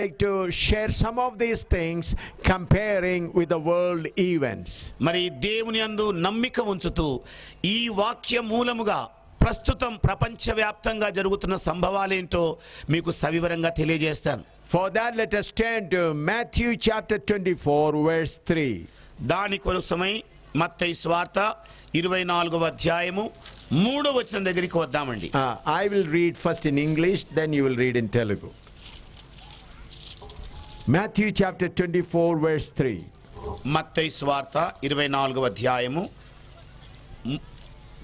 like to share some of these things comparing with the world events. మరి దేవుని యందు నమ్మిక ఉంచుతూ ఈ వాక్య మూలముగా ప్రస్తుతం ప్రపంచవ్యాప్తంగా జరుగుతున్న సంభవాలేంటో మీకు సవివరంగా తెలియజేస్తాను. For that, let us turn to Matthew chapter 24 verse 3. దాని కోసమై మత్తయి సువార్త 24వ అధ్యాయము 3వ వచనం దగ్గరికి వద్దామండి. I will read first in English, then you will read in Telugu. Matthew chapter 24 verse 3. మత్తయి సువార్త 24వ అధ్యాయము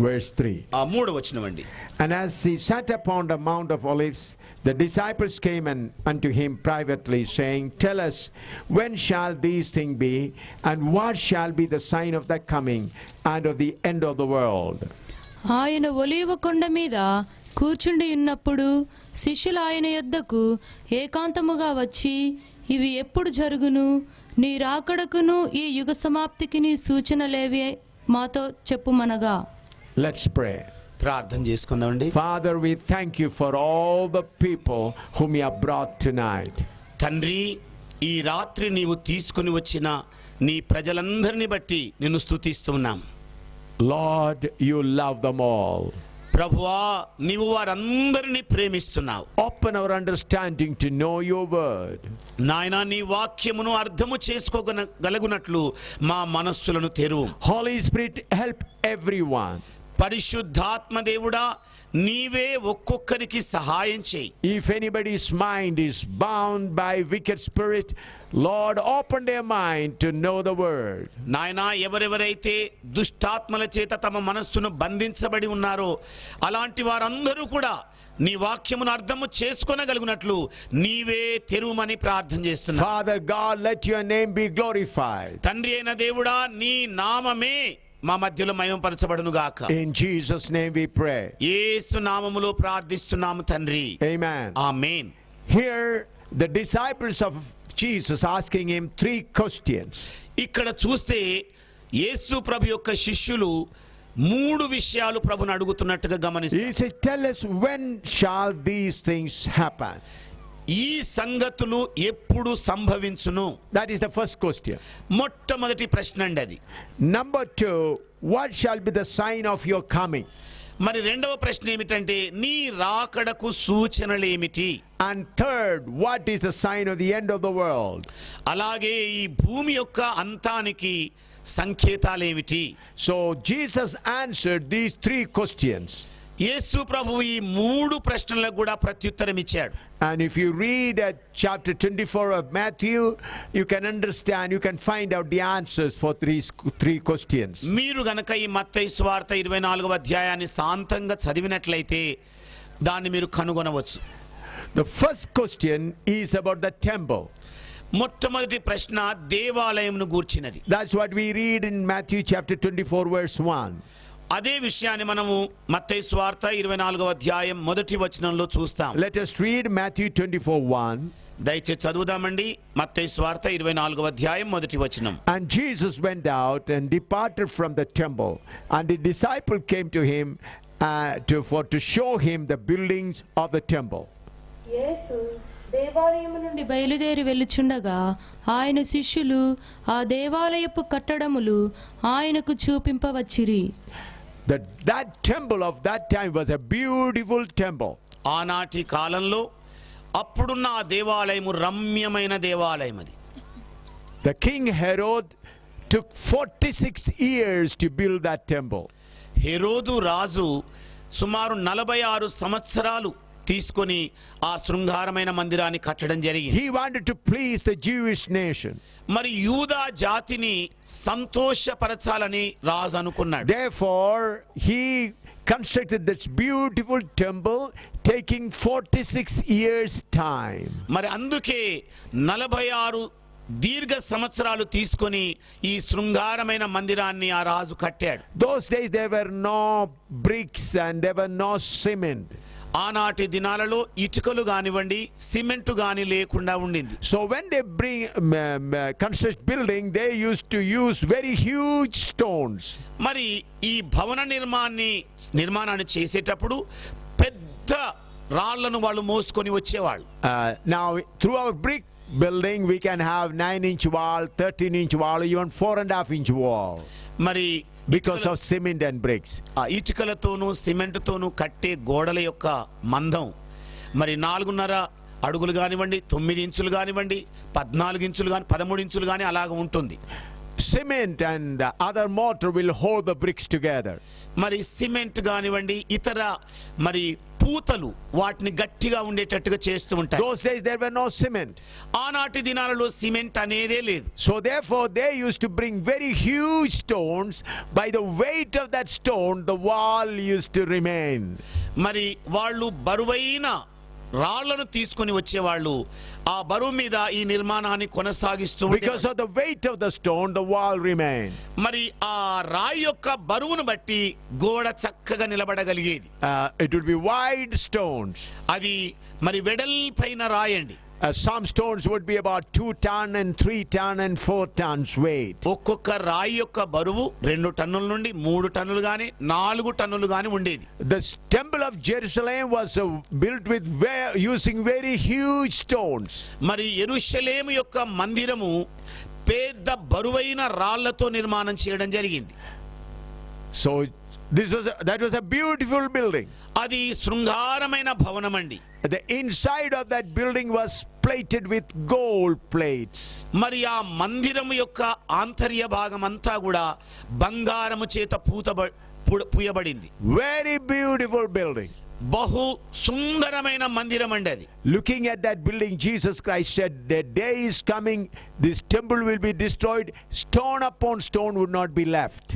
verse 3. 3వ వచనం అండి. And as he sat upon the Mount of Olives, the disciples came unto him privately, saying, Tell us, when shall these things be, and what shall be the sign of the coming and of the end of the world? ఆయన ఒలీవ కొండ మీద కూర్చుండి ఉన్నప్పుడు శిష్యులు ఆయన యొద్దకు ఏకాంతముగా వచ్చి, ఇవి ఎప్పుడు జరుగును, నీ రాకడకును ఈ యుగ సమాప్తికి నీ సూచనలేవి మాతో చెప్పుమనగా. Let's pray. ప్రార్థన చేసుకుందామండి. Father, we thank you for all the people whom you have brought tonight. తండ్రి, ఈ రాత్రి నీవు తీసుకుని వచ్చిన నీ ప్రజలందరిని బట్టి నిన్ను స్తుతిస్తున్నాం. Lord, you love them all. ప్రభువా, నీవు వారందరినీ ప్రేమిస్తున్నావు. Open our understanding to know your word. నాయనా, నీ వాక్యమును అర్థము చేసుకోగలుగునట్లు మా మనస్సులను తెరువు. Holy Spirit, help everyone. పరిశుద్ధాత్మ దేవుడా, నీవే ఒక్కొక్కరికి సహాయం చేయి. If anybody's mind is bound by wicked spirit, Lord, open their mind to know the word. నాయనా, ఎవరెవరైతే దుష్టాత్మల చేత తమ మనస్సును బంధించబడి ఉన్నారో అలాంటి వారందరూ కూడా నీ వాక్యమును అర్థము చేసుకొనగలుగునట్లు నీవే తెరువమని ప్రార్థన చేస్తున్నాను. Father God, let your name be glorified. తండ్రి అయిన దేవుడా, నీ నామమే మా మధ్యలో మహిమపరచబడును గాక. In Jesus name we pray. యేసు నామములో ప్రార్థిస్తున్నాము తండ్రి. Amen. Amen. Here the disciples of Jesus asking him 3 questions. ఇక్కడ చూస్తే యేసు ప్రభు యొక్క శిష్యులు 3 విషయాలు ప్రభుని అడుగుతున్నట్టుగా గమనిస్తారు. He says, tell us, when shall these things happen? ఈ సంగతులు ఎప్పుడు సంభవించును? That is the first question. మొట్టమొదటి ప్రశ్న అండి అది. Number 2, what shall be the sign of your coming? మరి రెండవ ప్రశ్న ఏమిటంటే, నీ రాకడకు సూచనలు ఏమిటి? And third, what is the sign of the end of the world? అలాగే ఈ భూమి యొక్క అంతానికి సంకేతాలు ఏమిటి? So Jesus answered these 3 questions. యేసు ప్రభువు ఈ 3 ప్రశ్నలకు కూడా ప్రత్యుత్తరం ఇచ్చాడు. And if you read at chapter 24 of Matthew, you can understand, you can find out the answers for 3 questions. మీరు గనక ఈ మత్తయి సువార్త 24వ అధ్యాయాన్ని శాంతంగా చదివినట్లయితే దాన్ని మీరు కనుగొనవచ్చు. The first question is about the temple. మొట్టమొదటి ప్రశ్న దేవాలయంను గూర్చినది. That's what we read in Matthew chapter 24 verse 1. అదే విషయాన్ని మనము మత్తయి సువార్త 24వ అధ్యాయం 1వ వచనంలో చూస్తాం. Let us read Matthew 24:1. దయచేసి చదువుదామండి. మత్తయి సువార్త 24వ అధ్యాయం 1వ వచనం. And Jesus went out and departed from the temple, and the disciple came to him to show him the buildings of the temple. యేసు దేవాలయము నుండి బయలుదేరి వెళ్ళుచుండగా ఆయన శిష్యులు ఆ దేవాలయపు కట్టడములు ఆయనకు చూపింపవచ్చిరి. That temple of that time was a beautiful temple. ఆనాటి కాలంలో అప్పుడున్న ఆ దేవాలయము రమ్యమైన దేవాలయం అది. The king Herod took 46 years to build that temple. హెరోదు రాజు సుమారు 46 సంవత్సరాలు తీసుకొని ఆ శృంగారమైన మందిరాన్ని కట్టడం జరిగింది. He wanted to please the Jewish nation. మరి యూదా జాతిని సంతోషపరచాలని రాజు అనుకున్నాడు. Therefore he constructed this beautiful temple, taking 46 years time. మరి అందుకే 46 దీర్ఘ సంవత్సరాలు తీసుకొని ఈ శృంగారమైన మందిరాన్ని ఆ రాజు కట్టాడు. Those days there were no bricks and there were no cement. ఆనాటి దినాలలో ఇటుకలు కానివ్వండి, సిమెంట్ గాని లేకుండా ఉండింది. So when they construct building, they used to use very huge stones. మరి ఈ భవన నిర్మాణాన్ని చేసేటప్పుడు పెద్ద రాళ్లను వాళ్ళు మోసుకొని వచ్చేవాళ్ళు. Now, through our brick building, we can have 9-inch wall, 13-inch wall, even 4.5-inch wall మరి because of cement and bricks. ఆ ఇటుకలతోనూ సిమెంట్తోనూ కట్టే గోడల యొక్క మందం మరి 4.5 అడుగులు కానివ్వండి, 9 ఇంచులు కానివ్వండి, 14 ఇంచులు కానీ, 13 ఇంచులు కానీ అలాగ ఉంటుంది. Cement and other mortar will hold the bricks together. మరి సిమెంట్ కానివ్వండి, ఇతర మరి పూతలు వాటిని గట్టిగా ఉండేటట్టుగా చేస్తూ ఉంటాయి. Those days there were no cement. ఆనాటి దినాలలో సిమెంట్ అనేదే లేదు. So therefore they used to bring very huge stones. By the weight of that stone, the wall used to remain. మరి వాళ్ళు బరువైన రాళ్లను తీసుకొని వచ్చేవాళ్ళు. ఆ బరువు మీద ఈ నిర్మాణాన్ని కొనసాగిస్తూ Because of the weight of the stone, the wall remained. మరి ఆ రాయి యొక్క బరువును బట్టి గోడ చక్కగా నిలబడగలిగేది. It would be wide stones. అది మరి వెడల్పైన రాయండి. Some stones would be about 2 ton and 3 ton and 4 tons weight. ఒక్కొక్క రాయి యొక్క బరువు 2 టన్నుల నుండి 3 టన్నులు గాని 4 టన్నులు గాని ఉండేది. The temple of Jerusalem was built with using very huge stones. మరి యెరూషలేము యొక్క మందిరము పెద్ద బరువైన రాళ్లతో నిర్మాణం చేయడం జరిగింది. So that was a beautiful building. అది శృంగారమైన భవనం అండి. The inside of that building was plated with gold plates. మరి ఆ మందిరము యొక్క ఆంతర్య భాగం అంతా కూడా బంగారము చేత పూయబడింది. Very beautiful building. బహు సుందరమైన మందిరం అండి అది. Looking at that building, Jesus Christ said, the day is coming, this temple will be destroyed, stone upon stone would not be left.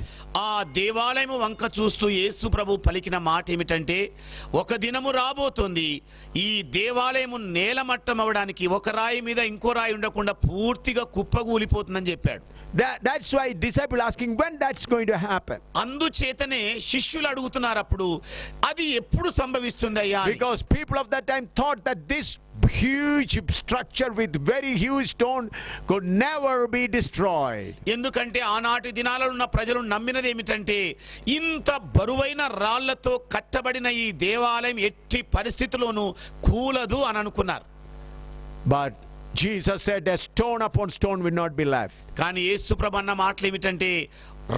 ఆ దేవాలయము వంక చూస్తూ యేసు ప్రభు పలికిన మాట ఏమిటంటే, ఒక దినము రాబోతుంది, ఈ దేవాలయము నేలమట్టం అవడానికి ఒక రాయి మీద ఇంకో రాయి ఉండకుండా పూర్తిగా కుప్పగూలిపోతుందని చెప్పాడు. That's why disciples asking when that's going to happen. అందుచేతనే శిష్యులు అడుగుతున్నారు అప్పుడు, అది ఎప్పుడు సంభవిస్తుందయ్యా? Because people of that time thought that this huge structure with very huge stone could never be destroyed. ఎందుకంటే ఆనాటి దినాలలో ఉన్న ప్రజలు నమ్మినది ఏమిటంటే, ఇంత బరువైన రాళ్లతో కట్టబడిన ఈ దేవాలయం ఎట్టి పరిస్థితిలోనూ కూలదు అని అనుకున్నారు. But Jesus said a stone upon stone will not be left. కానీ యేసు ప్రభు అన్న మాటలు ఏమిటంటే,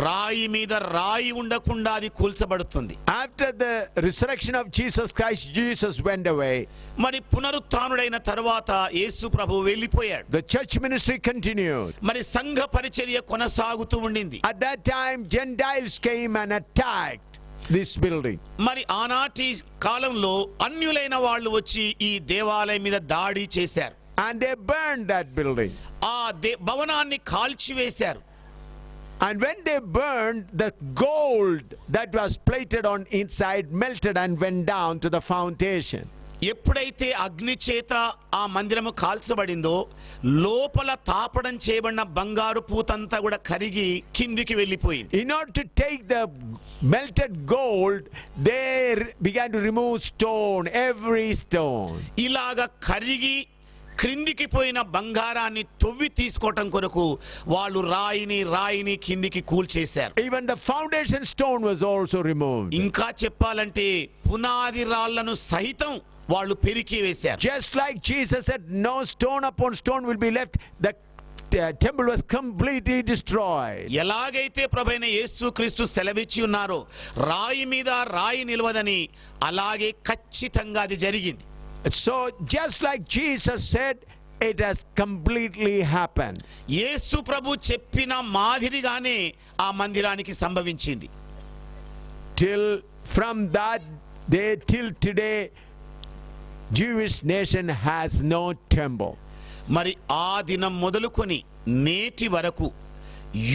రాయి మీద రాయి ఉండకుండా అది కూల్చబడుతుంది. After the resurrection of Jesus Christ, Jesus went away. మరి పునరుత్థానుడైన తరువాత యేసు ప్రభు వెళ్ళిపోయాడు. The church ministry continued. మరి సంఘ పరిచర్య కొనసాగుతూ ఉండింది. At that time Gentiles came and attacked this building. మరి ఆనాటి కాలంలో అన్యులైన వాళ్ళు వచ్చి ఈ దేవాలయం మీద దాడి చేశారు. And they burned that building. ఆ భవనాన్ని కాల్చివేశారు. And when they burned, the gold that was plated on inside melted and went down to the foundation. ఎప్పుడైతే అగ్ని చేత ఆ మందిరము కాల్చబడిందో, లోపల తాపడం చేయబడిన బంగారు పూతంతా కూడా కరిగి కిందికి వెళ్ళిపోయింది. In order to take the melted gold, they began to remove stone, every stone. ఇలాగా కరిగి క్రిందికి పోయిన బంగారాన్ని తొవ్వి తీసుకోవటం కొరకు వాళ్ళు రాయిని కిందికి కూల్చేశారు. Even the foundation stone was also removed. ఇంకా చెప్పాలంటే పునాది రాళ్లను సహితం వాళ్ళు పెరికి వేశారు. Just like Jesus said, no stone upon stone will be left, the temple was completely destroyed. ఎలాగైతే ప్రభువైన యేసుక్రీస్తు సెలవిచ్చి ఉన్నారో, రాయి మీద రాయి నిలవదని, అలాగే ఖచ్చితంగా అది జరిగింది. So just like Jesus said, it has completely happened. యేసు ప్రభు చెప్పిన మాదిరిగానే ఆ మందిరానికి సంభవించింది. From that day till today, Jewish nation has no temple. మరి ఆ దినం మొదలుకొని నేటి వరకు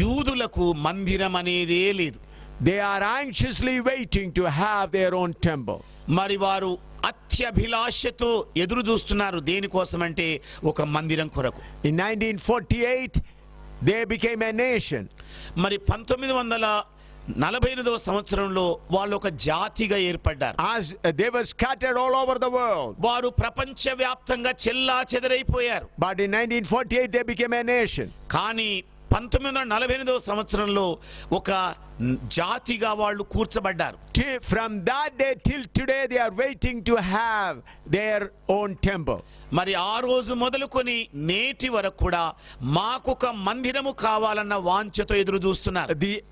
యూదులకు మందిరం అనేదే లేదు. They are anxiously waiting to have their own temple. మరి వారు అత్యభిలాషతో ఎదురు చూస్తున్నారు దేనికోసమంటే ఒక మందిరం కొరకు. In 1948 they became a nation. మరి 1948వ సంవత్సరంలో వాళ్ళు ఒక జాతిగా ఏర్పడ్డారు. As they were scattered all over the world. వారు ప్రపంచవ్యాప్తంగా చెల్లాచెదరైపోయారు. But in 1948 they became a nation. కానీ 1948వ సంవత్సరంలో ఒక జాతిగా వాళ్ళు కూర్చబడ్డారు. From that day till today they are waiting to have their own temple. మరి ఆ రోజు మొదలుకొని నేటి వరకు కూడా మాకొక మందిరము కావాలన్న వాంఛతో ఎదురు చూస్తున్నారు.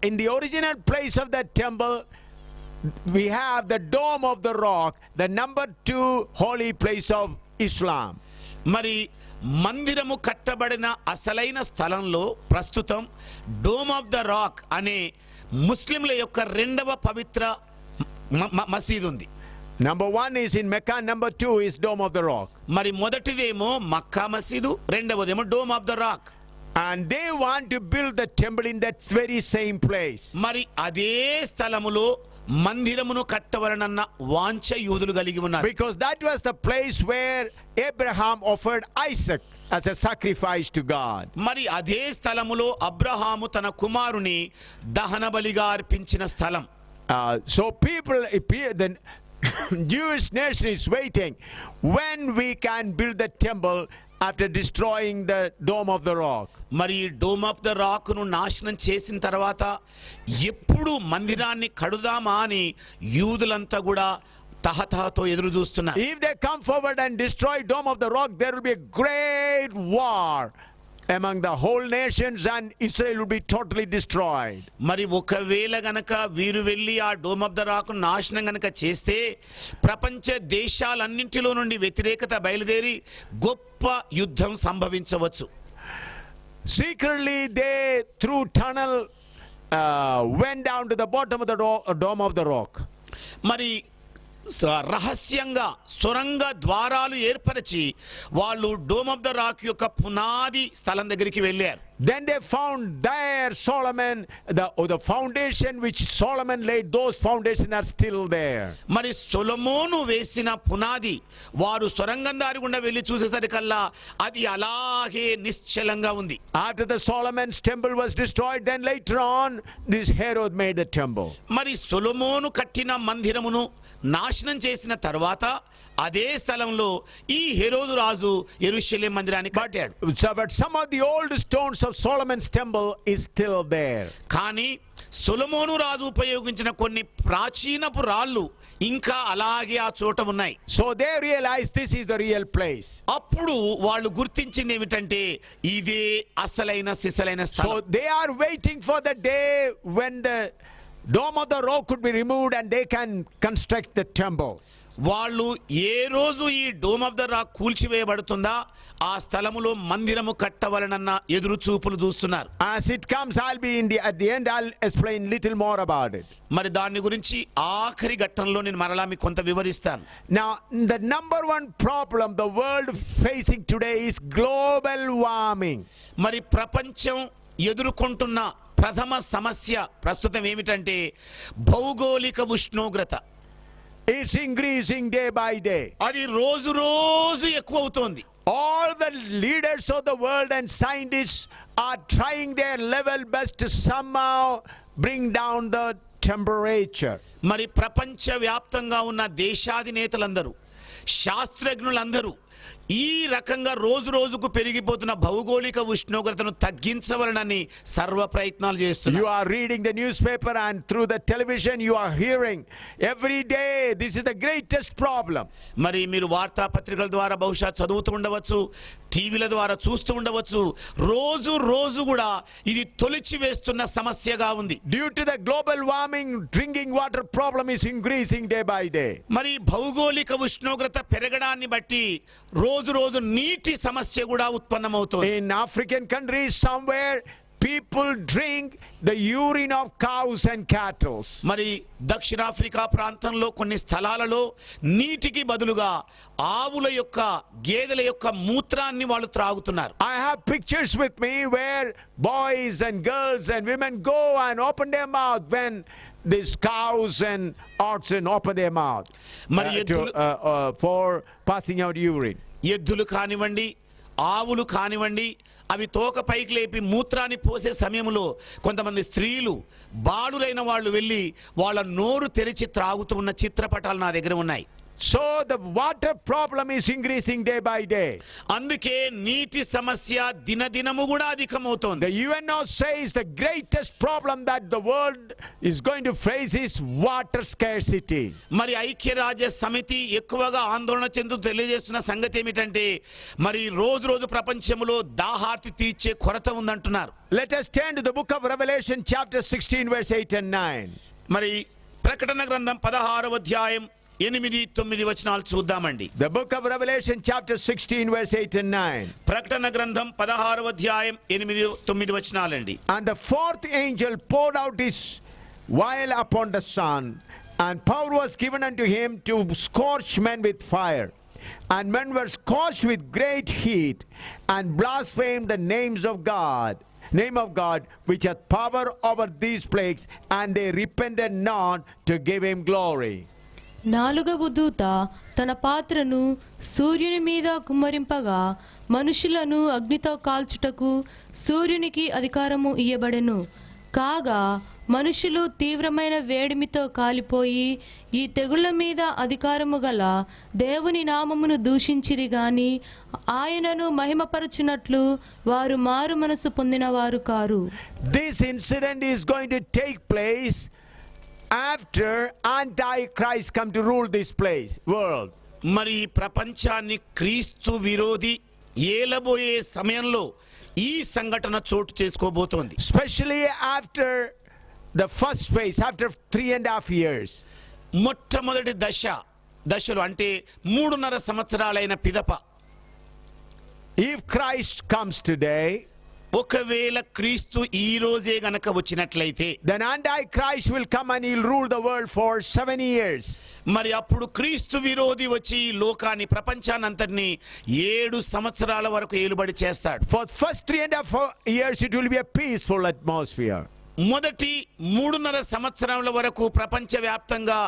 In the original place of that temple we have the Dome of the Rock, the number 2 holy place of Islam. మరి మందిరము కట్టబడిన అసలైన స్థలంలో ప్రస్తుతం డోమ్ ఆఫ్ ద రాక్ అనే ముస్లింల యొక్క రెండవ పవిత్ర మసీదు ఉంది. Number 1 is in Mecca, number 2 is Dome of the Rock. మరి మొదటిదేమో మక్కా మసీదు, రెండవదేమో Dome of the Rock. And they want to build the temple in that very same place. మరి అదే స్థలములో మందిరమును కట్టవలనన్న వాంఛ యూదులు కలిగి ఉన్నారు. Because that was the place where Abraham offered Isaac as a sacrifice to God. మరి అదే స్థలములో అబ్రహాము తన కుమారుని దహన బలిగా అర్పించిన స్థలం. So people, the Jewish nation is waiting when we can build the temple after destroying the Dome of the Rock. మరి డోమ్ ఆఫ్ ద రాక్ ను నాశనం చేసిన తర్వాత ఎప్పుడు మందిరాన్ని కడుదామా అని యూదులంతా కూడా తహతహతో ఎదురు చూస్తున్నారు. If they come forward and destroy Dome of the Rock, there will be a great war among the whole nations and Israel will be totally destroyed. మరి ఒకవేళ గనక వీరు వెళ్ళి ఆ డోమ్ ఆఫ్ ద రాక్ ను నాశనం గనక చేస్తే ప్రపంచ దేశాలన్నింటిలో నుండి వ్యతిరేకత బయలుదేరి గొప్ప యుద్ధం సంభవించవచ్చు. Secretly they through tunnel went down to the bottom of the Dome of the Rock. మరి రహస్యంగా సొరంగ ద్వారాలు ఏర్పరిచి వాళ్ళు డోమ్ ఆఫ్ ద రాక్ యొక్క పునాది స్థలం దగ్గరికి వెళ్ళారు. Then they found there Solomon, the foundation which Solomon laid, those foundations are still there. మరి సొలొమోను వేసిన పునాది వారు సొరంగం దారి గుండా వెళ్ళి చూసేసరికల్లా అది అలాగే నిశ్చలంగా ఉంది. After the Solomon's temple was destroyed, then later on this Herod made the temple. మరి సొలొమోను కట్టిన మందిరమును నాశనం చేసిన తర్వాత అదే స్థలంలో ఈ హెరోదు రాజు యెరూషలేం మందిరాన్ని కట్టాడు. But some of the old stones of Solomon's temple is still there. కానీ సొలొమోను రాజు ఉపయోగించిన కొన్ని ప్రాచీనపు రాళ్ళు ఇంకా అలాగే ఆ చోట ఉన్నాయి. So they realized this is the real place. అప్పుడు వాళ్ళు గుర్తించింది ఏమిటంటే ఇదే అసలైన సిసలైన స్థలం. So they are waiting for the day when the Dome of the Rock could be removed and they can construct the temple. వాళ్ళు ఏ రోజు ఈ డోమ్ ఆఫ్ ద రాక్ కూల్చివేయబడుతుందా ఆ స్థలములో మందిరము కట్టవలనన్న ఎదురు చూపులు చూస్తున్నారు. As it comes, at the end I'll explain little more about it. మరి దాని గురించి ఆఖరి ఘట్టంలో నేను మరలా మీకు కొంత వివరిస్తాను. Now the number 1 problem the world facing today is global warming. మరి ప్రపంచం ఎదుర్కొంటున్న ప్రథమ సమస్య ప్రస్తుతం ఏమిటంటే భౌగోళిక ఉష్ణోగ్రత. It's increasing day by day. అది రోజు రోజు ఎక్కువ అవుతోంది. All the leaders of the world and scientists are trying their level best to somehow bring down the temperature. మరి ప్రపంచ వ్యాప్తంగా ఉన్న దేశాధినేతలందరూ శాస్త్రజ్ఞులందరూ ఈ రకంగా రోజు రోజుకు పెరిగిపోతున్న భౌగోళిక ఉష్ణోగ్రతను తగ్గించవలనని సర్వ ప్రయత్నాలు చేస్తున్నారు. You are reading the newspaper and through the television you are hearing every day this is the greatest problem. మరి మీరు వార్తాపత్రికల ద్వారా బహుశా చదువుతూ ఉండవచ్చు, టీవీల ద్వారా చూస్తూ ఉండవచ్చు. రోజు రోజు కూడా ఇది తొలిచి వేస్తున్న సమస్యగా ఉంది. Due to the global warming, drinking water problem is increasing day by day. మరి భౌగోళిక ఉష్ణోగ్రత పెరగడాన్ని బట్టి రోజు రోజు నీటి సమస్య కూడా ఉత్పన్నమవుతోంది. In African countries somewhere people drink the urine of cows and cattle. మరి దక్షిణాఫ్రికా ప్రాంతంలో కొన్ని స్థలాలలో నీటికి బదులుగా ఆవుల యొక్క గేదెల యొక్క మూత్రాన్ని వాళ్ళు త్రాగుతున్నారు. I have pictures with me where boys and girls and women go and open their mouth when these cows and oxen open their mouth for passing out urine. ఎద్దులు కానివ్వండి, ఆవులు కానివ్వండి, అవి తోక పైకి లేపి మూత్రాన్ని పోసే సమయంలో కొంతమంది స్త్రీలు బాలురైన వాళ్ళు వెళ్ళి వాళ్ళ నోరు తెరిచి త్రాగుతూ ఉన్న చిత్రపటాలు నా దగ్గర ఉన్నాయి. So the water problem is increasing day by day. అందుకే నీటి సమస్య దినదినము కూడా అధికమవుతోంది. The UNO says the greatest problem that the world is going to face is water scarcity. మరి ఐక్యరాజ్య సమితి ఎక్కువగా ఆందోళన చెందుతూ తెలియజేస్తున్న సంగతి ఏమిటంటే మరి రోజు రోజు ప్రపంచంలో దాహార్తి తీర్చే కొరత ఉందంటున్నారు. Let us turn to the book of Revelation chapter 16 verse 8 and 9. మరి ప్రకటన గ్రంథం 16వ అధ్యాయం 8-9 వచనాలు చూద్దామండి. The book of Revelation chapter 16 verse 8 and 9. ప్రకటన గ్రంథం 16వ అధ్యాయం 8-9 వచనాలండి. And the fourth angel poured out his vial upon the sun, and power was given unto him to scorch men with fire. And men were scorched with great heat, and blasphemed the name of God, which hath power over these plagues, and they repented not to give him glory. నాలుగవ దూత తన పాత్రను సూర్యుని మీద కుమ్మరింపగా మనుషులను అగ్నితో కాల్చుటకు సూర్యునికి అధికారము ఇయ్యబడెను. కాగా మనుషులు తీవ్రమైన వేడిమితో కాలిపోయి ఈ తెగుళ్ల మీద అధికారము గల దేవుని నామమును దూషించిరి గాని ఆయనను మహిమపరచునట్లు వారు మారు మనసు పొందినవారు car. This incident is going to take place after Antichrist come to rule this world. మరి ఈ ప్రపంచాన్ని క్రీస్తు విరోధి ఏలబోయే సమయంలో ఈ సంఘటన చోటు చేసుకోబోతోంది. Especially after the first phase, after 3.5 years. మొట్టమొదటి దశలో అంటే 3.5 సంవత్సరాలైన పిదప If Christ comes today, ఒకవేళ క్రీస్తు ఈ రోజే గనక వచ్చినట్లయితే then Antichrist will come and he'll rule the world for 7 years. మరి అప్పుడు క్రీస్తు విరోధి వచ్చి ఈ లోకాన్ని ప్రపంచాన్నంతటిని 7 సంవత్సరాల వరకు ఏలుబడి చేస్తాడు. For first 3.5 years it will be a peaceful atmosphere. మొదటి 3.5 సంవత్సరాల వరకు ప్రపంచవ్యాప్తంగా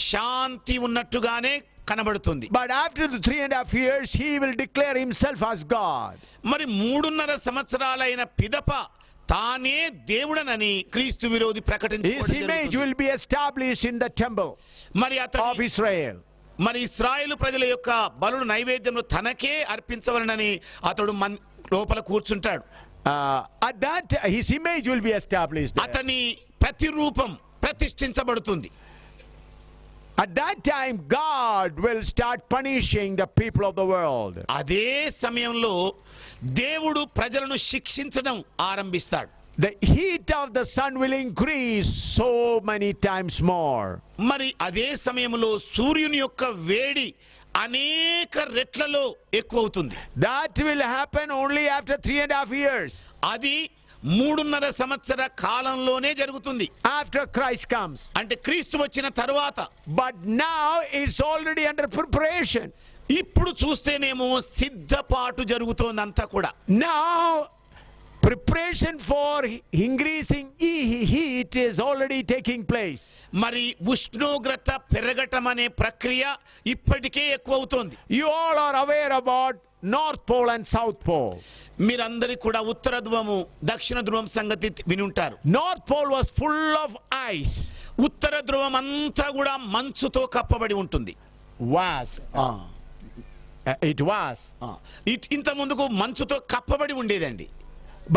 శాంతి ఉన్నట్టుగానే కనబడుతుంది. But after the 3.5 years he will declare himself as God. మరి 3.5 సంవత్సరాలైన పిదప తానే దేవుడనని క్రీస్తు విరోధి His ప్రకటించడం image జరుగుతుంది. will be established in the temple మరి of అతని Israel. మరి ఇశ్రాయేలు ప్రజల యొక్క బలులు నైవేద్యములు తనకే అర్పించవలనని అతడు లోపల కూర్చుంటాడు. At that his image will be established there. అతని ప్రతిరూపం ప్రతిష్ఠించబడుతుంది. At that time God will start punishing the people of the world. అదే సమయంలో దేవుడు ప్రజలను శిక్షించడం ఆరంభిస్తాడు. The heat of the sun will increase so many times more. మరి అదే సమయంలో సూర్యుని యొక్క వేడి అనేక రెట్లలో ఎక్కువవుతుంది. That will happen only after 3.5 years. అది 3.5 సంవత్సర కాలంలోనే జరుగుతుంది. After Christ comes. అంటే క్రీస్తు వచ్చిన తరువాత. But now it's already under preparation. ఇప్పుడు చూస్తేనేమో సిద్ధపాటు జరుగుతోంది అంతా కూడా. Now preparation for increasing heat is already taking place. మరి ఉష్ణోగ్రత పెరగటం అనే ప్రక్రియ ఇప్పటికే ఎక్కువవుతోంది. You all are aware about North Pole and South Pole. మీరందరూ కూడా ఉత్తర ధ్రువము దక్షిణ ధ్రువం సంగతి వినుంటారు. North Pole was full of ice. ఉత్తర ధ్రువం అంతా కూడా మంచుతో కప్పబడి ఉంటుంది. It was. ఇంత ముందుకు మంచుతో కప్పబడి ఉండేదండి.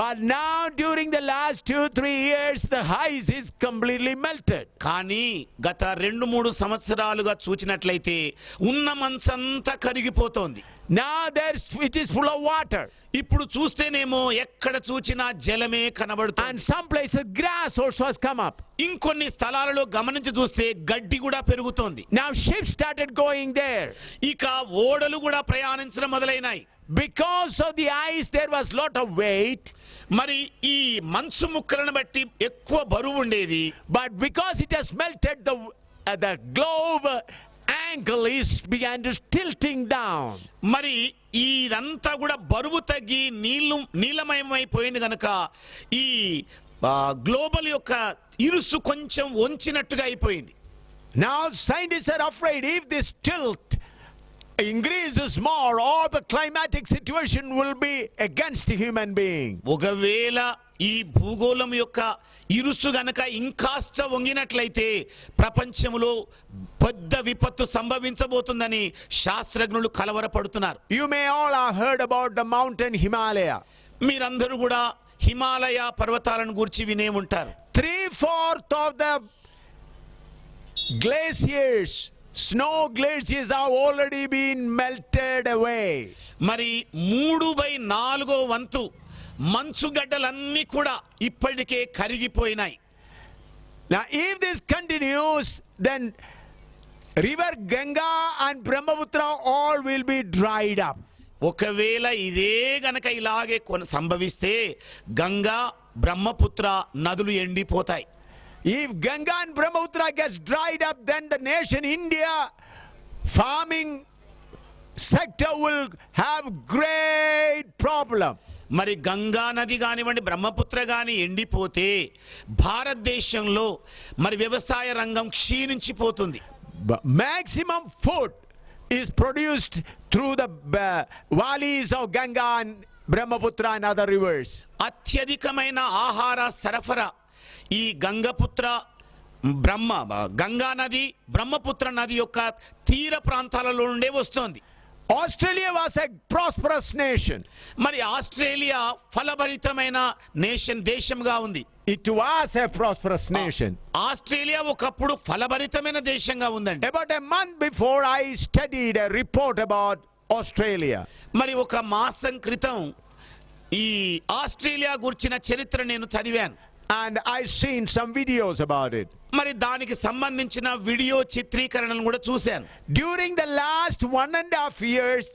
But now during the last 2-3 years the ice is completely melted. కానీ గత 2-3 సంవత్సరాలుగా చూచినట్లయితే ఉన్న మంచంతా కరిగిపోతోంది. Now it is full of water. ఇప్పుడు చూస్తేనేమో ఎక్కడ చూచినా జలమే కనబడుతుంది. And some places grass also has come up. ఇంకొన్ని స్థలాలలో గమనించి చూస్తే గడ్డి కూడా పెరుగుతోంది. Now ships started going there. ఇక ఓడలు కూడా ప్రయాణించడం మొదలైనాయి. Because of the ice there was lot of weight. మరి ఈ మంచు ముక్కలను బట్టి ఎక్కువ బరువు ఉండేది. But because it has melted, the globe angle is began to tilting down. మరి ఇదంతా కూడా బరువు తగ్గి నీలమయమైపోయింది గనక ఈ గ్లోబల్ యొక్క ఇరుసు కొంచెం వంచినట్టుగా అయిపోయింది. Now scientists are afraid if this tilt increases more, all the climatic situation will be against human being. ఒకవేళ ఈ భూగోళం యొక్క ఇరుసు గనక ఇంకాస్త వంగినట్లయితే ప్రపంచంలో పెద్ద విపత్తు సంభవించబోతుందని శాస్త్రజ్ఞులు కలవరపడుతున్నారు. You may all have heard about the mountain Himalaya. మీరందరూ కూడా హిమాలయ పర్వతాలను గురించి వినే ఉంటారు. 3/4 of the glaciers, snow glaciers, have already been melted away. మరి 3/4 వంతు మంచుగడ్డలన్నీ కూడా ఇప్పటికే కరిగిపోయినాయి. Now if this continues, then river Ganga and Brahmaputra all will be dried up. ఒకవేళ ఇదే గనక ఇలాగే సంభవిస్తే గంగా బ్రహ్మపుత్ర నదులు ఎండిపోతాయి. If Ganga and Brahmaputra gets dried up, then the nation India farming sector will have great problem. మరి గంగా నది కానివ్వండి బ్రహ్మపుత్ర గాని ఎండిపోతే భారతదేశంలో మరి వ్యవసాయ రంగం క్షీణించిపోతుంది. Maximum food is produced through the valleys of Ganga and Brahmaputra and other rivers. అత్యధికమైన ఆహార సరఫరా ఈ గంగా నది బ్రహ్మపుత్ర నది యొక్క తీర ప్రాంతాలలో నుండే వస్తోంది. Australia was a prosperous nation. మరి ఆస్ట్రేలియా ఫలభరితమైన దేశంగా ఉంది. It was a prosperous nation. Australia ఒకప్పుడు ఫలభరితమైన దేశంగా ఉందండి. About a month before, I studied a report about Australia. మరి ఒక మాసం క్రితం ఈ ఆస్ట్రేలియా గురించిన చరిత్ర నేను చదివాను. And I seen some videos about it. మరి దానికి సంబంధించిన వీడియో చిత్రీకరణను కూడా చూశాను. During the last 1.5 years,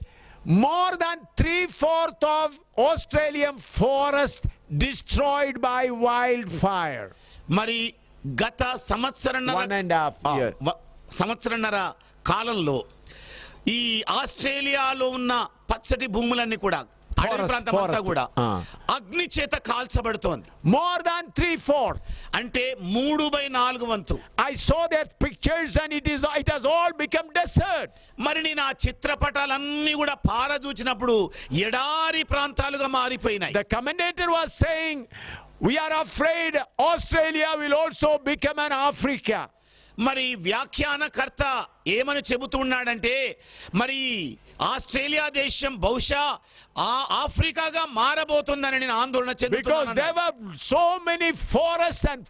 more than 3/4 of Australian forest destroyed by wildfire. మరి గత సంవత్సరన్నర 1.5 year. సంవత్సరన్నర కాలంలో ఈ ఆస్ట్రేలియాలో ఉన్న పచ్చటి భూములన్నీ కూడా అడవి ప్రాంతం అంతా కూడా అగ్ని చేత కాల్చబడుతోంది. More than 3/4. అంటే 3/4 వంతు. I saw their pictures and it has all become desert. మరి నేను ఆ చిత్రపటాలన్నీ కూడా పారదూచినప్పుడు ఎడారి ప్రాంతాలుగా మారిపోయినాయి. The commentator was saying, we are afraid Australia will also become an Africa. మరి వ్యాఖ్యానకర్త ఏమని చెబుతున్నాడంటే మరి ఆస్ట్రేలియా దేశం బహుశా ఆఫ్రికాగా మారబోతుందని నేను ఆందోళన చెందుతున్నాను. Because there were so many forests and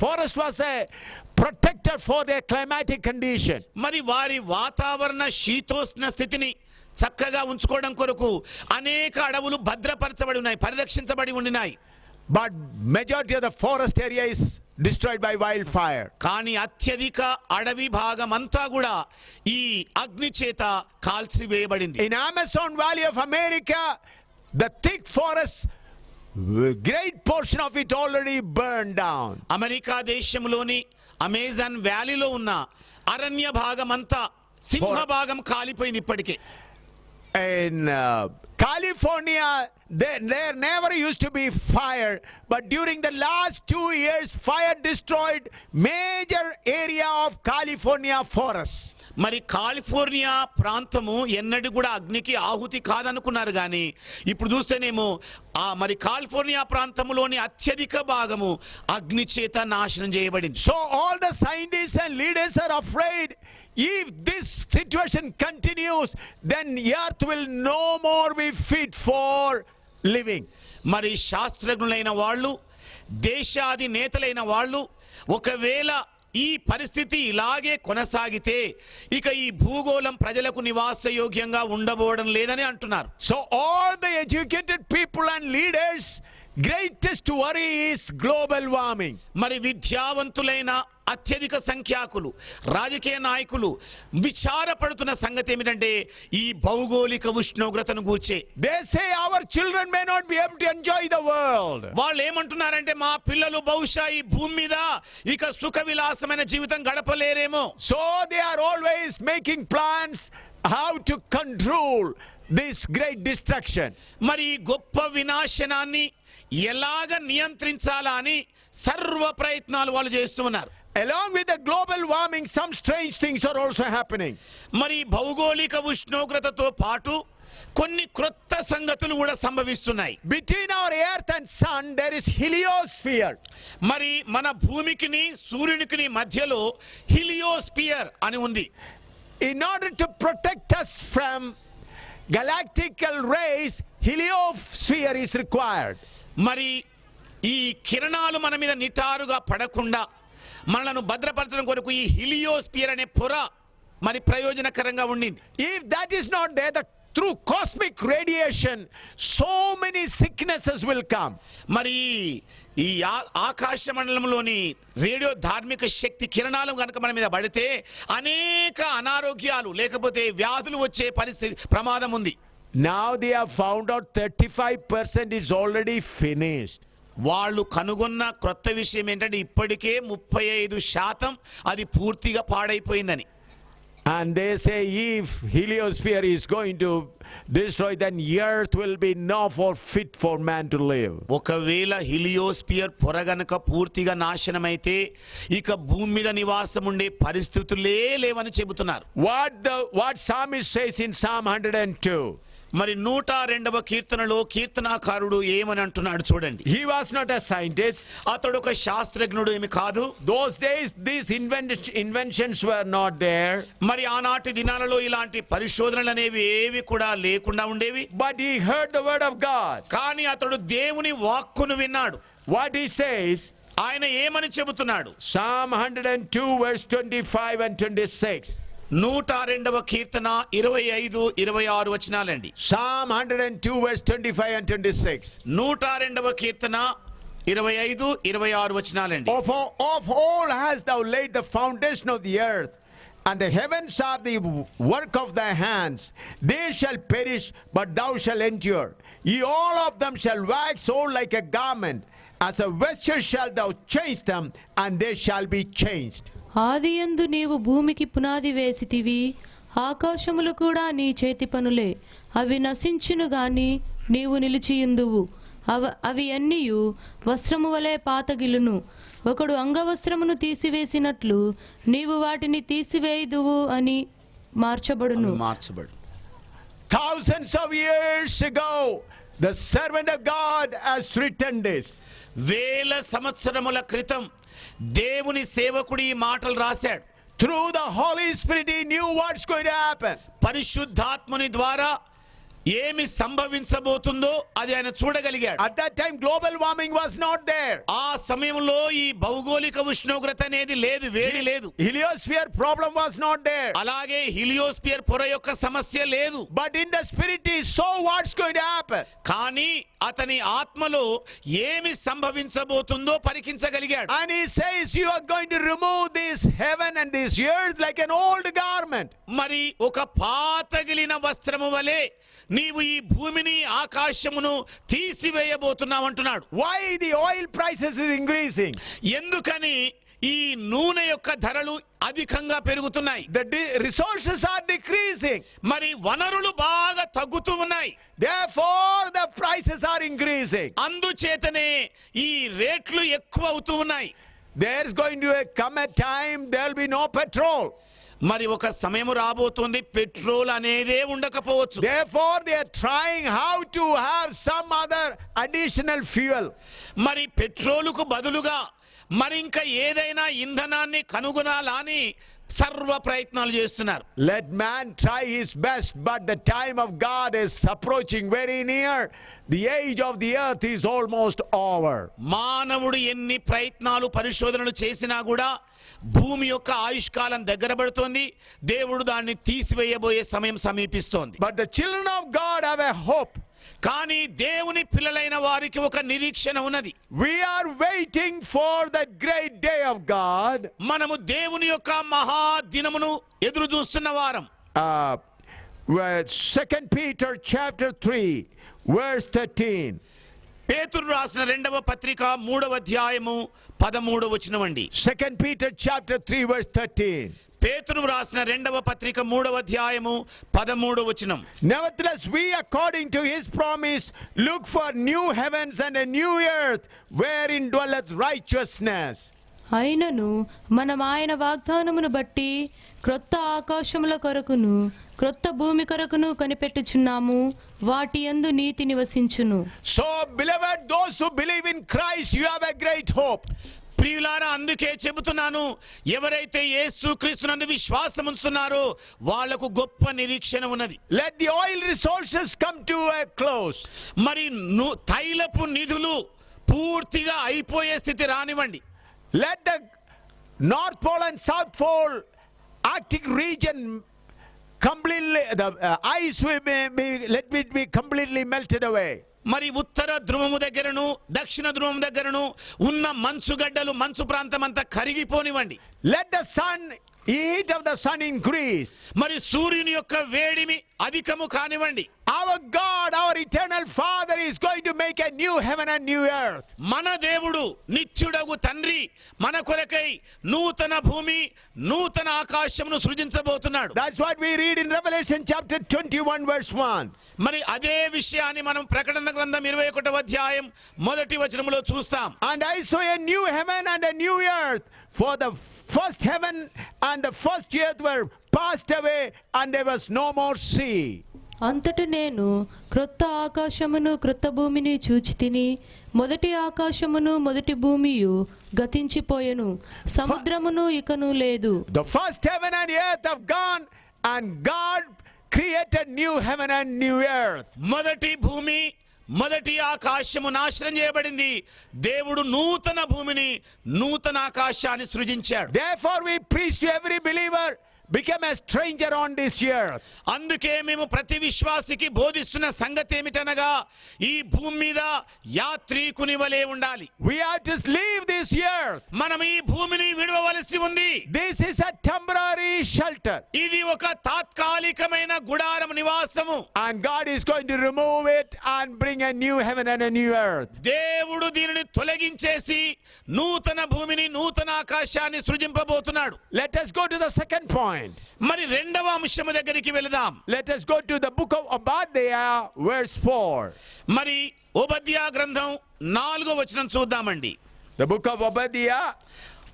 forest was a protector for their climatic condition. మరి వారి వాతావరణ శీతోష్ణ స్థితిని చక్కగా ఉంచుకోవడం కొరకు అనేక అడవులు భద్రపరచబడి ఉన్నాయి, పరిరక్షించబడి ఉన్నాయి. But majority of the forest area is destroyed by wildfire. కానీ అత్యధిక అడవి భాగం అంతా కూడా ఈ అగ్ని చేత కాల్చివేయబడింది. In Amazon Valley of America, the thick forest, great portion of it already burned down. America దేశంలోని అమెజాన్ వ్యాలీలో ఉన్న అరణ్య భాగం అంతా సింహ భాగం కాలిపోయింది ఇప్పటికే. In California, there never used to be fire, but during the last 2 years, fire destroyed major area of California forests. మరి కాలిఫోర్నియా ప్రాంతము ఎన్నడూ కూడా అగ్నికి ఆహుతి కాదనుకున్నారు కానీ ఇప్పుడు చూస్తేనేమో మరి కాలిఫోర్నియా ప్రాంతంలోని అత్యధిక భాగము అగ్ని చేత నాశనం చేయబడింది. So all the scientists and leaders are afraid if this situation continues, then earth will no more be fit for living. మరి శాస్త్రజ్ఞులైన వాళ్ళు, దేశాది నేతలైన వాళ్ళు ఒకవేళ ఈ పరిస్థితి ఇలాగే కొనసాగితే ఇక ఈ భూగోళం ప్రజలకు నివాసయోగ్యంగా ఉండబోవడం లేదని అంటున్నారు. So all the educated people and leaders, greatest worry is global warming. మరి విద్యావంతులైన అత్యధిక సంఖ్యాకులు, రాజకీయ నాయకులు విచారపడుతున్న సంగతి ఏమిటంటే ఈ భౌగోళిక ఉష్ణోగ్రతను గూర్చే. They say our children may not be able to enjoy the world. వాళ్ళు ఏమంటున్నారంటే మా పిల్లలు బహుశా ఈ భూమి మీద ఇక సుఖ విలాసమైన జీవితం గడపలేరేమో. So they are always making plans how to control this great destruction. మరి గొప్ప వినాశనాన్ని ఎలాగ నియంత్రించాలా అని సర్వ ప్రయత్నాలు వాళ్ళు చేస్తున్నారు. Along with the global warming, some strange things are also happening. మరి భౌగోళిక ఉష్ణోగ్రతతో పాటు కొన్ని క్రొత్త సంగతులు కూడా సంభవిస్తున్నాయి. Between our earth and sun there is heliosphere. మరి మన భూమికిని సూర్యునికి మధ్యలో హీలియోస్పియర్ అని ఉంది. In order to protect us from galactical rays, heliosphere is required. మరి ఈ కిరణాలు మన మీద నిటారుగా పడకుండా మనలను భద్రపరచడం కొరకు ఈ హీలియోస్పియర్ అనే పొర మరి ప్రయోజనకరంగా ఉండింది. If that is not there, through cosmic radiation so many sicknesses will come. మరి ఈ ఆకాశ మండలంలోని రేడియో ధార్మిక శక్తి కిరణాలు కనుక మన మీద పడితే అనేక అనారోగ్యాలు లేకపోతే వ్యాధులు వచ్చే పరిస్థితి ప్రమాదం ఉంది. Now they have found out 35% is already finished. వాళ్ళు కనుగొన్న క్రొత్త విషయం ఏంటంటే ఇప్పటికే 35% అది పూర్తిగా పాడైపోయిందని. And they say if heliosphere is going to destroy, then earth will be no more fit for man to live. ఒకవేళ హీలియోస్పియర్ పొర గనుక పూర్తిగా నాశనమైతే ఇక భూమి మీద నివాసం ఉండే పరిస్థితులే లేవని చెబుతున్నారు. What psalmist says in Psalm 102. మరి 102వ కీర్తనలో కీర్తనాకారుడు ఏమని అంటున్నాడు చూడండి. He was not a scientist. అతడు ఒక శాస్త్రజ్ఞుడు ఏమి కాదు. Those days these inventions were not there. మరి ఆనాటి దినాలలో ఇలాంటి పరిశోధనలు అనేవి ఏవి కూడా లేకుండా ఉండేవి. But he heard the word of God. కానీ అతడు దేవుని వాక్కును విన్నాడు. What he says, ఆయన ఏమని చెబుతున్నాడు? Psalm 102 verse 25 and 26. 102వ Keerthana 25-26 వచనాలండి. Psalm 102 verse 25 and 26. 102వ Keerthana 25-26 వచనాలండి. Of all hast thou laid the foundation of the earth, and the heavens are the work of thy hands. They shall perish, but thou shalt endure. Ye all of them shall wax old like a garment. As a vesture shalt thou change them, and they shall be changed. ఆదియందు నీవు భూమికి పునాది వేసితివి, ఆకాశములు కూడా నీ చేతి పనులే. అవి నశించును గాని నీవు నిలిచియుందువు. అవి అన్నియు వస్త్రము వలె పాతగిలును. ఒకడు అంగవస్త్రమును తీసివేసినట్లు నీవు వాటిని తీసివేయుదువు అని మార్చబడును. Thousands of years ago the servant of God has written this. వేల సంవత్సరముల క్రితం దేవుని సేవకుడు ఈ మాటలు రాశాడు. Through the Holy Spirit he knew what's going to happen. పరిశుద్ధాత్మని ద్వారా ఏమి సంభవించబోతుందో అది ఆయన చూడగలిగాడు. At that time global warming was not there. ఆ సమయంలో ఈ భౌగోళిక ఉష్ణోగ్రత అనేది లేదు, వేడి లేదు. Heliosphere problem was not there. అలాగే హీలియోస్పియర్ పొర యొక్క సమస్య లేదు. But in the spirit he saw what's going to happen. కానీ అతని ఆత్మలో ఏమి సంభవించబోతుందో పరికించగలిగాడు. And he says you are going to remove this heaven and this earth like an old garment. మరి ఒక పాతగిలిన వస్త్రము వలె నీవు ఈ భూమిని ఆకాశమును తీసివేయబోతున్నావు అంటున్నాడు. Why the oil prices is increasing? ఎందుకని ఈ నూనె యొక్క ధరలు అధికంగా పెరుగుతున్నాయి? The resources are decreasing. మరి వనరులు బాగా తగ్గుతూ ఉన్నాయి. Therefore the prices are increasing. అందుచేతనే ఈ రేట్లు ఎక్కువ అవుతూ ఉన్నాయి. There's going to come a time there'll be no petrol. మరి ఒక సమయం రాబోతుంది పెట్రోల్ అనేదే ఉండకపోవచ్చు. Therefore they are trying how to have some other additional fuel. మరి పెట్రోలుకు బదులుగా మరి ఇంకా ఏదైనా ఇంధనాన్ని కనుగొనాలని సర్వ ప్రయత్నాలు చేస్తున్నారు. Let man try his best, but the time of God is approaching very near. The age of the earth is almost over. మానవుడు ఎన్ని ప్రయత్నాలు పరిశోధనలు చేసినా కూడా భూమి యొక్క ఆయుష్కాలం దగ్గర పడుతోంది. దేవుడు దాన్ని తీసివేయబోయే సమయం సమీపిస్తోంది. But the children of God have a hope. కానీ దేవుని పిల్లలైన వారికి ఒక నిరీక్షణ ఉన్నది. We are waiting for that great day of God. మనము దేవుని యొక్క మహా దినమును ఎదురు చూస్తున్న వారం. 2 Peter chapter 3 verse 13. పేతురు రాసిన 2వ పత్రిక 3వ అధ్యాయము 13వ వచనం అండి. 2 Peter chapter 3 verse 13. పేతురు రాసిన 2వ పత్రిక 3వ అధ్యాయము 13వ వచనం. Nevertheless we according to his promise look for new heavens and a new earth wherein dwelleth righteousness. అయినను మనం ఆయన వాగ్దానమును బట్టి క్రొత్త ఆకాశముల కొరకును క్రొత్త భూమి కొరకును కనిపెట్టుచున్నాము, వాటి యందు నీతి నివసించును. So, beloved, those who believe in Christ, you have a great hope. ప్రియులారా, అందుకే చెబుతున్నాను, ఎవరైతే యేసుక్రీస్తునందు విశ్వాసం ఉంచుతున్నారో వాళ్లకు గొప్ప నిరీక్షణ ఉన్నది. Let the oil resources come to a close. మరి తైలపు నిధులు పూర్తిగా అయిపోయే స్థితి రానివ్వండి. Let the North Pole and South Pole Arctic region completely, the ice will let it be completely melted away. మరి ఉత్తర ధ్రువము దగ్గరను దక్షిణ ధ్రువం దగ్గరను ఉన్న మంచుగడ్డలు, మంచు ప్రాంతం అంతా కరిగిపోనివ్వండి. Let the heat of the sun increase. మరి సూర్యుని యొక్క వేడిమి అధికము కానివ్వండి. Our God, our eternal Father is going to make a new heaven and new earth. మన దేవుడు నిత్యుడగు తండ్రి మన కొరకై నూతన భూమి నూతన ఆకాశమును సృజించబోతున్నాడు. That's what we read in Revelation chapter 21 verse 1. మరి అదే విషయాన్ని మనం ప్రకటన గ్రంథం 21వ అధ్యాయం మొదటి వచనములో చూస్తాం. And I saw a new heaven and a new earth, for the first heaven and the first earth were passed away and there was no more sea. అంతట నేను క్రొత్త ఆకాశమును క్రొత్త భూమిని చూచి తిని, మొదటి ఆకాశమును మొదటి భూమియు గతించిపోయెను, సముద్రమును ఇకను లేదు. The first heaven and earth have gone and God created new heaven and new earth. మొదటి భూమి మొదటి ఆకాశము నాశనం చేయబడింది. దేవుడు నూతన భూమిని నూతన ఆకాశాన్ని సృజించాడు. Therefore we preach to every believer, become a stranger on this earth. అందుకే మేము ప్రతి విశ్వాసికి బోధిస్తున్న సంగతి ఏమిటనగా, ఈ భూమి మీద యాత్రికుని వలె ఉండాలి. We have to leave this earth. మనం ఈ భూమిని విడవవలసి ఉంది. This is a temporary shelter. ఇది ఒక తాత్కాలికమైన గుడారం నివాసము. And God is going to remove it and bring a new heaven and a new earth. దేవుడు దీనిని తొలగించేసి నూతన భూమిని నూతన ఆకాశాన్ని సృజింపబోతున్నాడు. Let us go to the second point. మరి రెండవ అంశము దగ్గరికి వెళదాం. Let us go to the book of Obadiah verse 4. మరి ఓబద్యా గ్రంథం 4వ వచనం చూద్దామండి. The book of Obadiah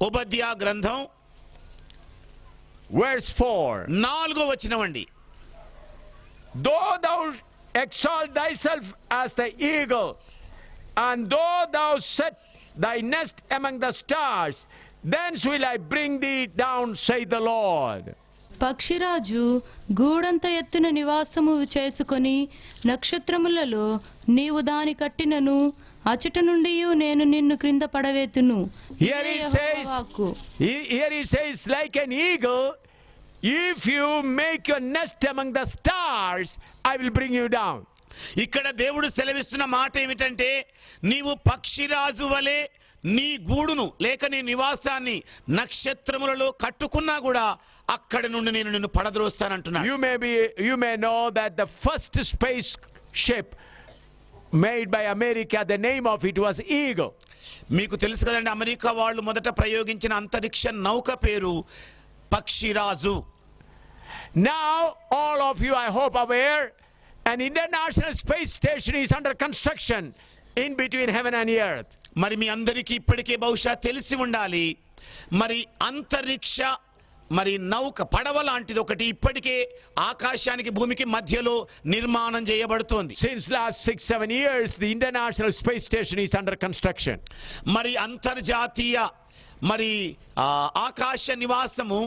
ఓబద్యా గ్రంథం verse 4. 4వ వచనం అండి. Though thou exalt thyself as the eagle, and though thou set thy nest among the stars, thence will I bring thee down, saith the Lord. పక్షిరాజు గూడంత ఎత్తున నివాసము చేసుకొని నక్షత్రములలో నీవు దాని కట్టినను, అచట నుండి నేను నిన్ను క్రింద పడవేతును. Here it says, like an eagle, if you make your nest among the stars, I will bring you down. ఇక్కడ దేవుడు సెలవిస్తున్న మాట ఏమిటంటే, నీవు పక్షిరాజు వలె నీ గూడును లేక నీ నివాసాన్ని నక్షత్రములలో కట్టుకున్నా కూడా అక్కడి నుండి నేను నిన్ను పడద్రోస్తానంటున్నాను. You may know that the first spaceship made by America, the name of it was Eagle. మీకు తెలుసు కదండి, అమెరికా వాళ్ళు మొదట ప్రయోగించిన అంతరిక్ష నౌక పేరు పక్షిరాజు. Now all of you, I hope, aware, an international space station is under construction in between heaven and earth. మరి మీ అందరికీ ఇప్పటికే బహుశా తెలిసి ఉండాలి, మరి అంతరిక్ష మరి నౌక పడవ లాంటిది ఒకటి ఇప్పటికే ఆకాశానికి భూమికి మధ్యలో నిర్మాణం చేయబడుతోంది. Since last 6-7 years the international space station is under construction. మరి అంతర్జాతీయ మరి ఆకాశ నివాసము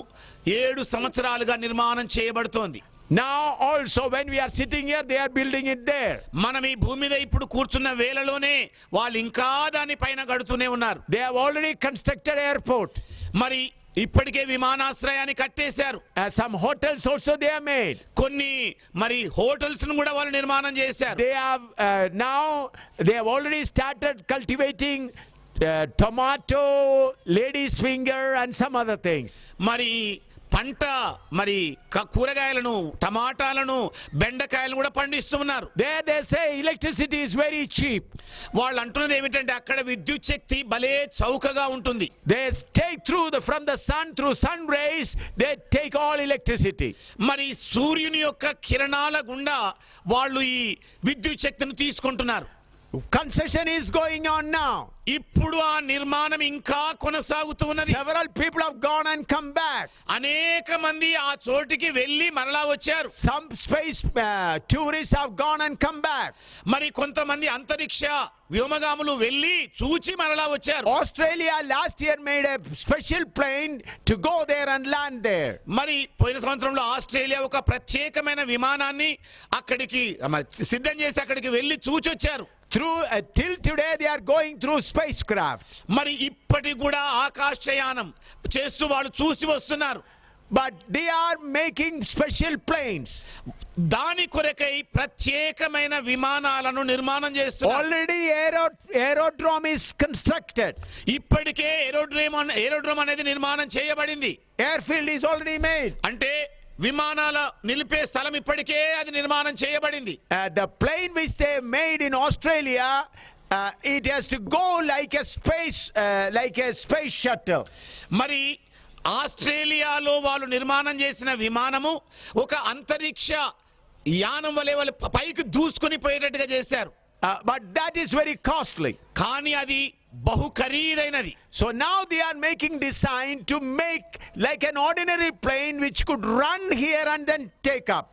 7 సంవత్సరాలుగా నిర్మాణం చేయబడుతోంది. Now also when we are sitting here, they are building it there. మనం ఈ భూమి మీద ఇప్పుడు కూర్చున్న వేళలోనే వాళ్ళు ఇంకా దాని పైన గడుతూనే ఉన్నారు. They have already constructed airport. మరి ఇప్పటికే విమానాశ్రయాన్ని కట్టేశారు. Some hotels also they have made. కొన్ని మరి హోటల్స్ ను కూడా వాళ్ళు నిర్మాణం చేశారు. They have now they have already started cultivating tomato, lady's finger and some other things. మరి పంట మరి కూరగాయలను, టమాటాలను, బెండకాయలను కూడా పండిస్తున్నారు. There they say electricity is very cheap. వాళ్ళు అంటున్నది ఏమిటంటే అక్కడ విద్యుత్ శక్తి భలే చౌకగా ఉంటుంది. They take from the sun, through sun rays, they take all electricity. మరి సూర్యుని యొక్క కిరణాల గుండా వాళ్ళు ఈ విద్యుత్ శక్తిని తీసుకుంటున్నారు. Construction is going on now. ఇప్పుడు ఆ నిర్మాణం ఇంకా కొనసాగుతూ ఉన్నది. Several people have gone and come back. అనేక మంది ఆ చోటికి వెళ్ళి మరలా వచ్చారు. Some space tourists have gone and come back. మరి కొంతమంది అంతరిక్ష వ్యోమగాములు వెళ్ళి చూచి మరలా వచ్చారు. Australia last year made a special plane to go there and land there. మరి పోయిన సంవత్సరంలో ఆస్ట్రేలియా ఒక ప్రత్యేకమైన విమానాన్ని అక్కడికి సిద్ధం చేసి అక్కడికి వెళ్ళి చూచి వచ్చారు. Till today they are going through spacecraft. మరి ఇప్పటికి కూడా ఆకాశయానం చేస్తూ వాళ్ళు చూసి వస్తున్నారు. But they are making special planes. దాని కొరకై ప్రత్యేకమైన విమానాలను నిర్మాణం చేస్తున్నారు. Already aerodrome is constructed. ఇప్పటికే ఏరోడ్రోమ్ అనేది నిర్మాణం చేయబడింది. Airfield is already made. అంటే విమానాల నిలిపే స్థలం ఇప్పటికే అది నిర్మాణం చేయబడింది. The plane which they made in Australia, it has to go like a space shuttle. మరి ఆస్ట్రేలియాలో వాళ్ళు నిర్మాణం చేసిన విమానము ఒక అంతరిక్ష యానం వలె పైకి దూసుకొని పోయేటట్టుగా చేశారు. But that is very costly. కానీ అది బహు ఖరీదైనది. So now they are making design to make like an ordinary plane which could run here and then take up.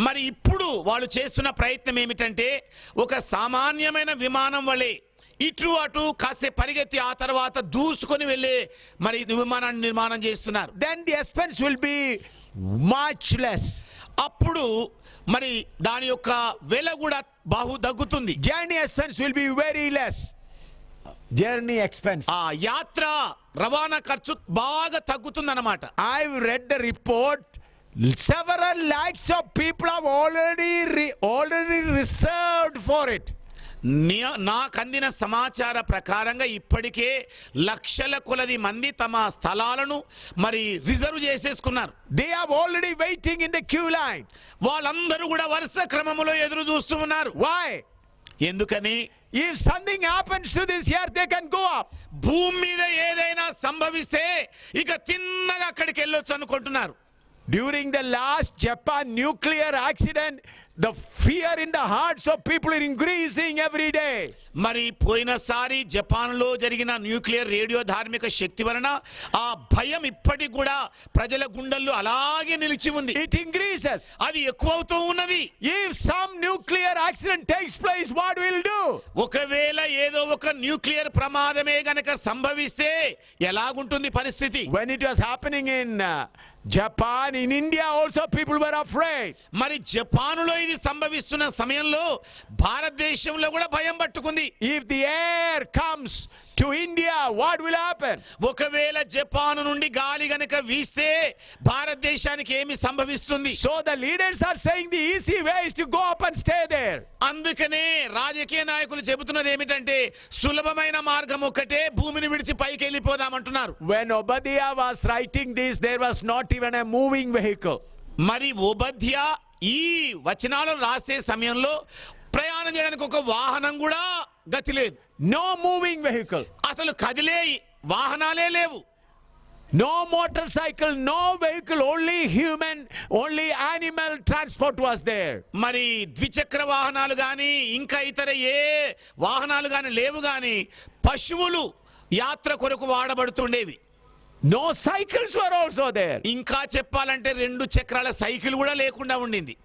మరి ఇప్పుడు వాళ్ళు చేస్తున్న ప్రయత్నం ఏమిటంటే ఒక సామాన్యమైన విమానం వలె ఇటు అటు కాసే పరిగెత్తి ఆ తర్వాత దూసుకొని వెళ్ళే మరి విమానాన్ని నిర్మాణం చేస్తున్నారు. Then the expense will be much less. అప్పుడు మరి దాని యొక్క వెల కూడా బహు తగ్గుతుంది. Journey expense will be very less. Journey expense. ఆ యాత్ర రవాణా ఖర్చు బాగా తగ్గుతుందన్నమాట. I've read the report. Several lakhs of people have already reserved for it. నాకు అందిన సమాచార ప్రకారంగా ఇప్పటికే లక్షల కొలది మంది తమ స్థలాలను మరి రిజర్వ్ చేసేసుకున్నారు. They are already waiting in the queue line. వాళ్ళందరూ కూడా వరుస క్రమములో ఎదురు చూస్తూ ఉన్నారు. Why? ఎందుకని? If something happens to this earth, they can go up. భూమి మీద ఏదైనా సంభవిస్తే ఇక తిన్నగా అక్కడికి వెళ్ళొచ్చు అనుకుంటున్నారు. During the last Japan nuclear accident, the fear in the hearts of people are increasing every day. మరి పోయినసారి జపాన్ లో జరిగిన న్యూక్లియర్ రేడియో ధార్మిక శక్తి వలన ఆ భయం ఇప్పటికి కూడా ప్రజల గుండెల్లో అలాగే నిలిచి ఉంది. It increases. అది ఎక్కువవుతూ ఉన్నది. If some nuclear accident takes place, what will do? ఒకవేళ ఏదో ఒక న్యూక్లియర్ ప్రమాదమే గనక సంభవిస్తే ఎలాగుంటుంది పరిస్థితి? When it was happening in Japan, in India also people were afraid. మరి జపానులో ఇది సంభవిస్తున్న సమయంలో భారతదేశంలో కూడా భయం పట్టుకుంది. If the air comes to India, what will happen? ఒకవేళ జపాన్ నుండి గాలి గనక వీస్తే భారతదేశానికి ఏమి సంభవిస్తుంది? So the leaders are saying the easy way is to go up and stay there. అందుకనే రాజకీయ నాయకులు చెబుతున్నది ఏమిటంటే సులభమైన మార్గం ఒకటే, భూమిని విడిచి పైకి వెళ్ళిపోదామంటున్నారు. When Obadiah was writing this, there was not even a moving vehicle. మరి ఓబద్యా ఈ వచనాలను రాసే సమయంలో ప్రయాణం చేయడానికి ఒక వాహనం కూడా గతి లేదు. No moving vehicle. అసలు కదిలే వాహనాలే లేవు. No motorcycle, no vehicle, only human, only animal transport was there. మరి ద్విచక్ర వాహనాలు గాని ఇంకా ఇతర ఏ వాహనాలు గాని లేవు గాని పశువులు యాత్ర కొరకు వాడబడుతుండేవి. No cycles were also there. ఇంకా చెప్పాలంటే 2 చక్రాల సైకిల్ కూడా లేకుండా ఉండింది.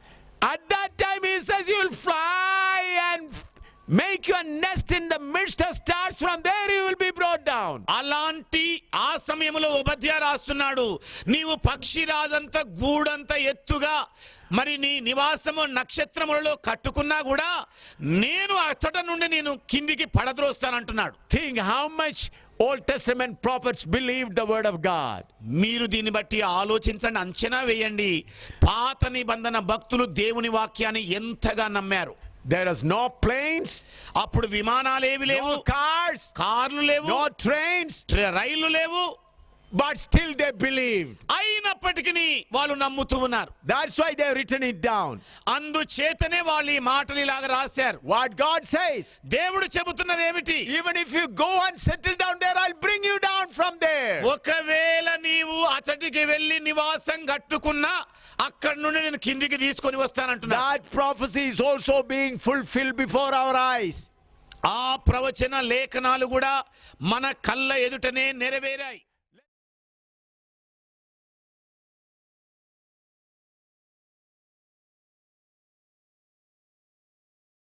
At that time he says you will fly and make your nest in the midst of stars, from there you will be brought down. అలాంటి ఆ సమయంలో ఉపధ్యాయ రాస్తున్నాడు, నీవు పక్షిరాజంత గూడంత ఎత్తుగా మరి నీ నివాసము నక్షత్రములలో కట్టుకున్నా కూడా నేను అచ్చట నుండి నేను కిందికి పడద్రోస్తానంటున్నాడు. Think how much Old Testament prophets believed the word of God. మీరు దీన్ని బట్టి ఆలోచించండి, అంచనా వేయండి. పాత నిబంధన భక్తులు దేవుని వాక్యాన్ని ఎంతగా నమ్మారు. There is no planes, అప్పుడు విమానాలేవి లేవు, no cars, కార్లు లేవు, no trains, రైళ్లు లేవు, but still they believed. అయినప్పటికీ వాళ్ళు నమ్ముతూ ఉన్నారు. That's why they have written it down. అందుచేతనే వాళ్ళు ఈ మాటలు ఇలాగ రాశారు. What God says, దేవుడు చెబుతున్నది ఏమిటి? even if you go and settle down there, I'll bring you down from there. ఒకవేళ నీవు అతడికి వెళ్ళి నివాసం కట్టుకున్నా అక్కడి నుండి నేను కిందికి తీసుకొని వస్తానంటున్నా. That prophecy is also being fulfilled before our eyes. ఆ ప్రవచన లేఖనాలు కూడా మన కళ్ళ ఎదుటనే నెరవేరాయి.